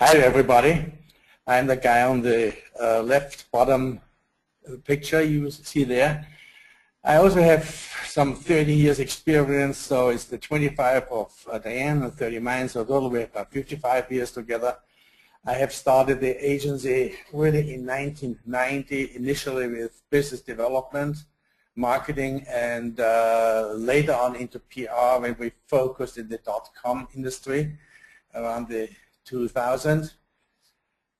Hi everybody. I'm the guy on the left bottom picture you see there. I also have some 30 years experience, so it's the 25 of Diane and 30 mine, so total we have about 55 years together. I have started the agency really in 1990, initially with business development, marketing, and later on into PR when we focused in the .com industry around the 2000.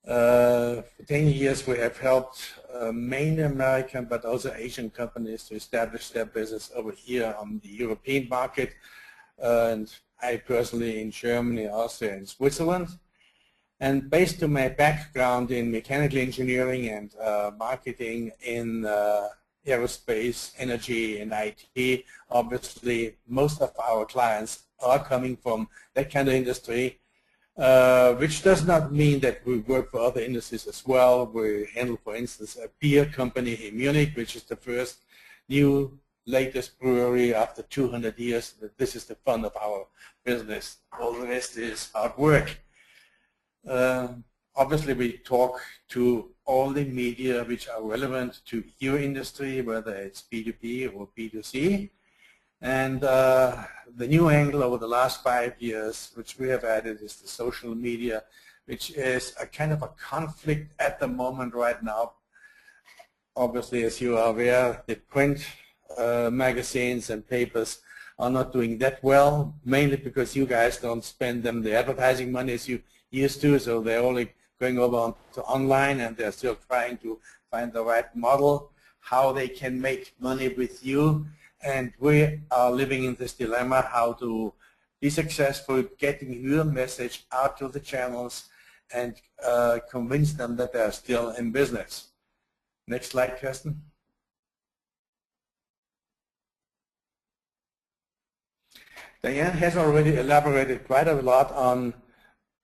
For 10 years we have helped mainly American but also Asian companies to establish their business over here on the European market, and I personally in Germany, Austria, and Switzerland. And based on my background in mechanical engineering and marketing in aerospace, energy, and IT, obviously most of our clients are coming from that kind of industry. Which does not mean that we work for other industries as well. We handle, for instance, a beer company in Munich, which is the first new latest brewery after 200 years. This is the fun of our business. All the rest is hard work. Obviously, we talk to all the media which are relevant to your industry, whether it's B2B or B2C. And the new angle over the last 5 years, which we have added, is the social media, which is a kind of a conflict at the moment right now. Obviously, as you are aware, the print magazines and papers are not doing that well, mainly because you guys don't spend them the advertising money as you used to, so they're only going over to online, and they're still trying to find the right model, how they can make money with you. And we are living in this dilemma how to be successful getting your message out to the channels and convince them that they are still in business. Next slide, Kirsten. Diane has already elaborated quite a lot on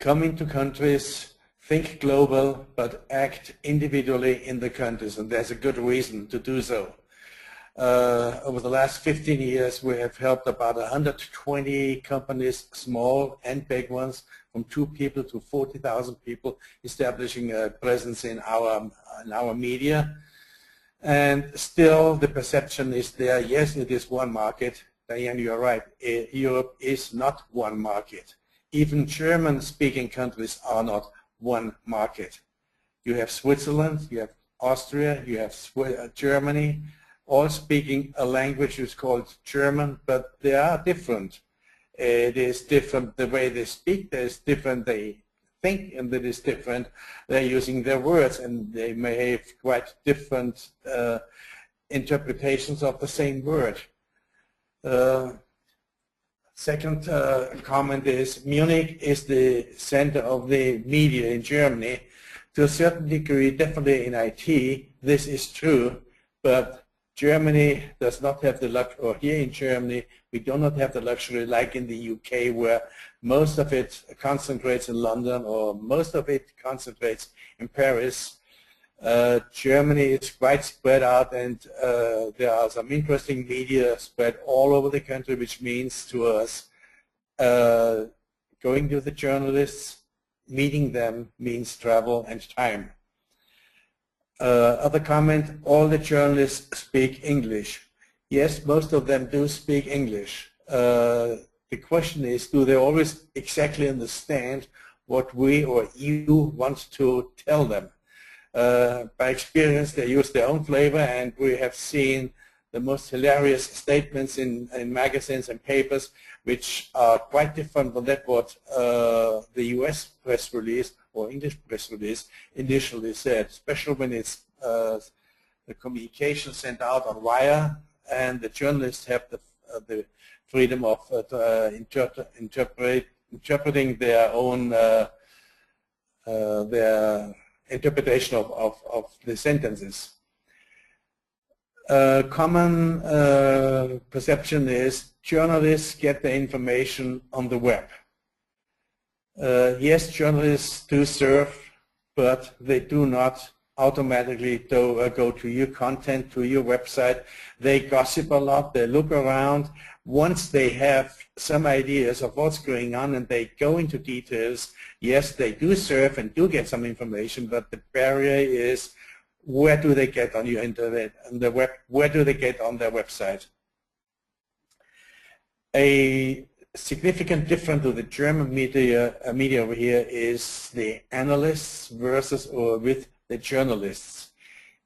coming to countries, think global, but act individually in the countries, and there's a good reason to do so. Over the last 15 years, we have helped about 120 companies, small and big ones, from 2 people to 40,000 people, establishing a presence in our media. And still, the perception is there. Yes, it is one market. Diane, you're right. Europe is not one market. Even German-speaking countries are not one market. You have Switzerland, you have Austria, you have Germany, all speaking a language which is called German, but they are different. It is different the way they speak, there's different they think, and it is different they're using their words, and they may have quite different interpretations of the same word. Second comment is Munich is the center of the media in Germany. To a certain degree, definitely in IT, this is true, but Germany does not have the luxury, or here in Germany, we do not have the luxury like in the UK, where most of it concentrates in London or most of it concentrates in Paris. Germany is quite spread out, and there are some interesting media spread all over the country, which means to us going to the journalists, meeting them means travel and time. Other comment, all the journalists speak English. Yes, most of them do speak English. The question is, do they always exactly understand what we or you want to tell them? By experience, they use their own flavor, and we have seen the most hilarious statements in magazines and papers, which are quite different from that what the US press release or English press release initially said, especially when it's the communication sent out on wire, and the journalists have the freedom of interpreting their own their interpretation of the sentences. Common perception is journalists get the information on the web. Yes, journalists do serve, but they do not automatically go to your content, to your website. They gossip a lot, they look around. Once they have some ideas of what's going on and they go into details, yes, they do surf and do get some information, but the barrier is, where do they get on your internet and the web? Where do they get on their website? A significant difference to the German media over here is the analysts versus or with the journalists.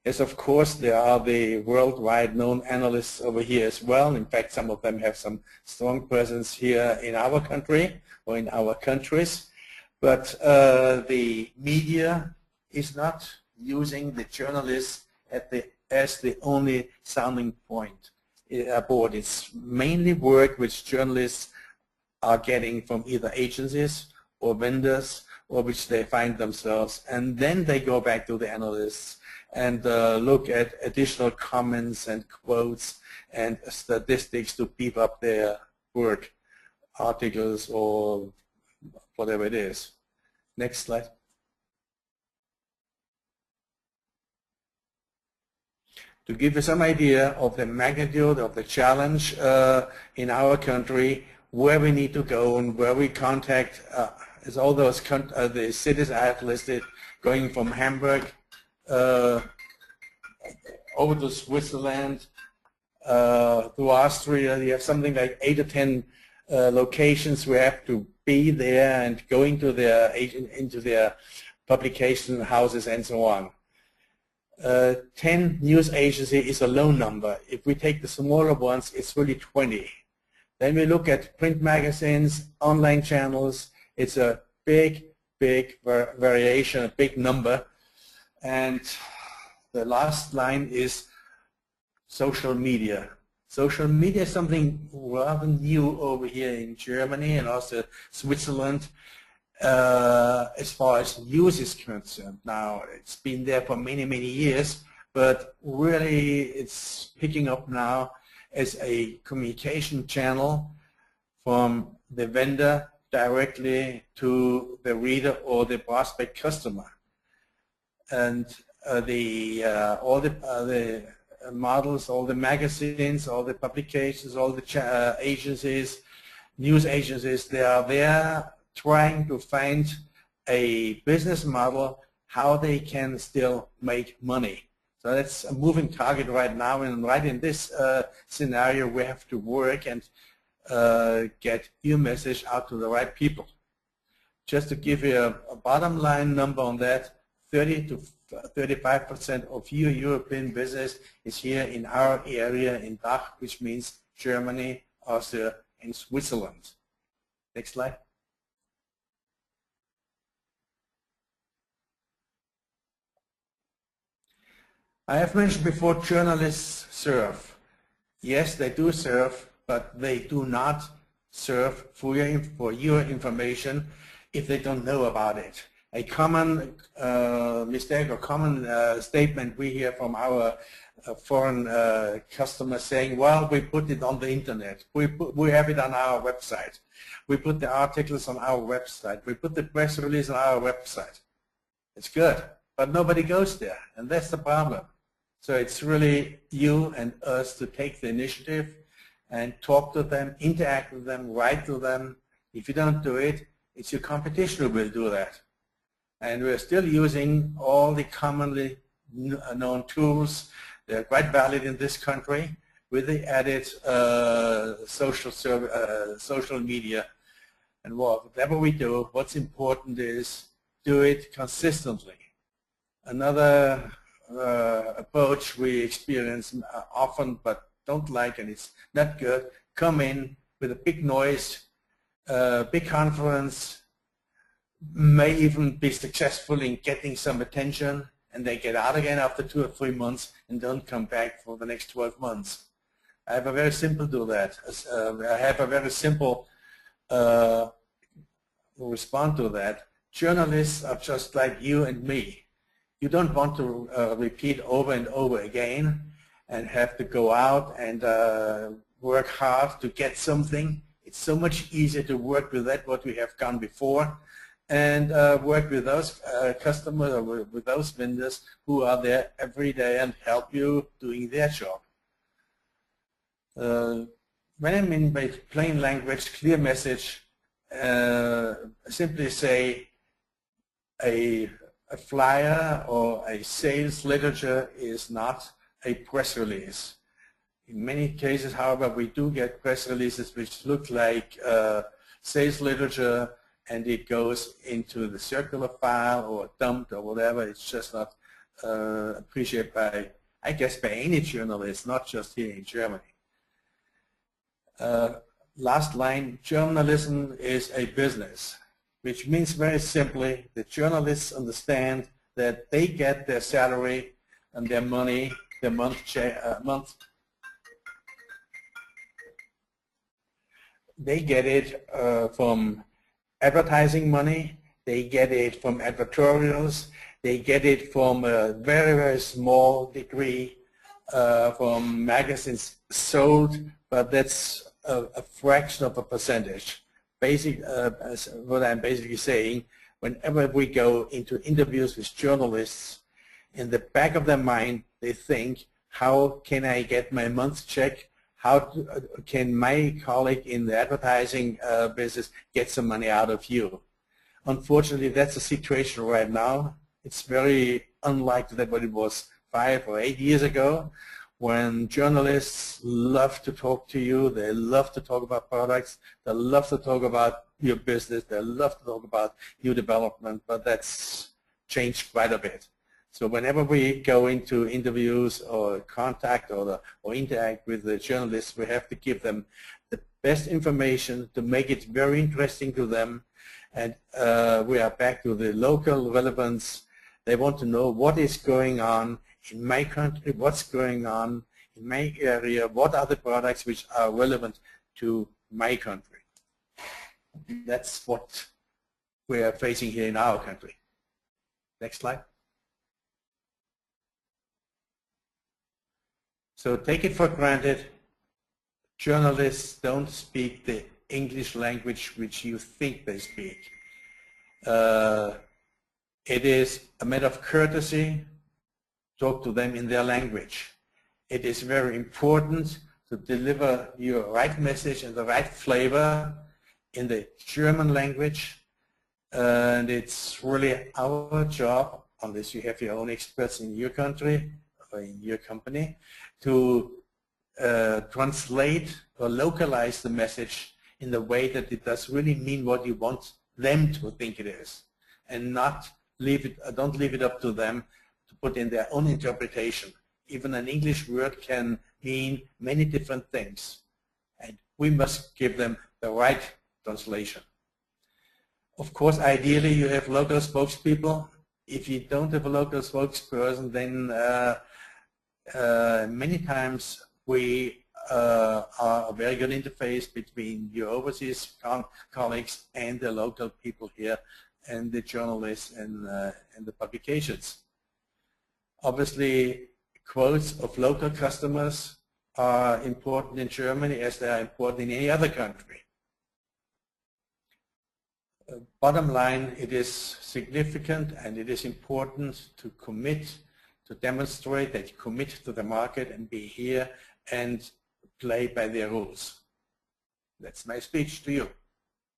Yes, of course, there are the worldwide known analysts over here as well. In fact, some of them have some strong presence here in our country or in our countries. But the media is not using the journalists as the only sounding point aboard. It's mainly work which journalists are getting from either agencies or vendors, or which they find themselves, and then they go back to the analysts and look at additional comments and quotes and statistics to beef up their work, articles or whatever it is. Next slide. To give you some idea of the magnitude of the challenge in our country, where we need to go and where we contact is all those the cities I have listed, going from Hamburg over to Switzerland, to Austria. You have something like 8 or 10 locations we have to be there and going to their into their publication houses and so on. 10 news agency is a low number. If we take the smaller ones, it's really 20. Then we look at print magazines, online channels. It's a big variation, a big number. And the last line is social media. Social media is something rather new over here in Germany and also Switzerland as far as news is concerned. Now, it's been there for many years, but really it's picking up now as a communication channel from the vendor directly to the reader or the prospect customer. And all the models, all the magazines, all the publications, all the agencies, news agencies, they are there trying to find a business model how they can still make money. So that's a moving target right now, and right in this scenario we have to work and get your message out to the right people. Just to give you a bottom line number on that, 30 to 35% of your European business is here in our area in DACH, which means Germany, Austria, and Switzerland. Next slide. I have mentioned before, journalists surf. Yes, they do surf, but they do not surf for your information if they don't know about it. A common mistake or common statement we hear from our foreign customers saying, well, we put it on the internet. We have it on our website. We put the articles on our website. We put the press release on our website. It's good, but nobody goes there, and that's the problem. So it's really you and us to take the initiative and talk to them, interact with them, write to them. If you don't do it, it's your competition who will do that. And we're still using all the commonly known tools. They're quite valid in this country with the added social media. And whatever we do, what's important is do it consistently. Another approach we experience often but don't like, and it's not good, come in with a big noise, big conference, may even be successful in getting some attention, and they get out again after 2 or 3 months and don't come back for the next 12 months. I have a very simple I have a very simple respond to that. Journalists are just like you and me. You don't want to repeat over and over again and have to go out and work hard to get something. It's so much easier to work with that what we have done before and work with those customers or with those vendors who are there every day and help you doing their job. When I mean by plain language, clear message, simply say a flyer or a sales literature is not a press release. In many cases, however, we do get press releases which look like sales literature, and it goes into the circular file or dumped or whatever. It's just not appreciated by, I guess, by any journalist, not just here in Germany. Last line, journalism is a business, which means very simply that journalists understand that they get their salary and their money, their they get it from advertising money, they get it from advertorials, they get it from a very, very small degree from magazines sold, but that's a fraction of a percentage. What I'm basically saying, whenever we go into interviews with journalists, in the back of their mind, they think, how can I get my month check? How can my colleague in the advertising business get some money out of you? Unfortunately, that's the situation right now. It's very unlike that what it was 5 or 8 years ago, when journalists love to talk to you, they love to talk about products, they love to talk about your business, they love to talk about new development, but that's changed quite a bit. So whenever we go into interviews or contact or interact with the journalists, we have to give them the best information to make it very interesting to them. And we are back to the local relevance. They want to know what is going on in my country, what's going on in my area, what are the products which are relevant to my country. That's what we are facing here in our country. Next slide. So take it for granted, journalists don't speak the English language which you think they speak. It is a matter of courtesy. Talk to them in their language. It is very important to deliver your right message and the right flavor in the German language. And it's really our job, unless you have your own experts in your country or in your company, to translate or localize the message in the way that it does really mean what you want them to think it is, and not leave it, don't leave it up to them to put in their own interpretation. Even an English word can mean many different things, and we must give them the right translation. Of course, ideally you have local spokespeople. If you don't have a local spokesperson, then many times we are a very good interface between your overseas colleagues and the local people here and the journalists and the publications. Obviously, quotes of local customers are important in Germany as they are important in any other country. Bottom line, it is significant and it is important to commit, to demonstrate that you commit to the market and be here and play by their rules. That's my speech to you.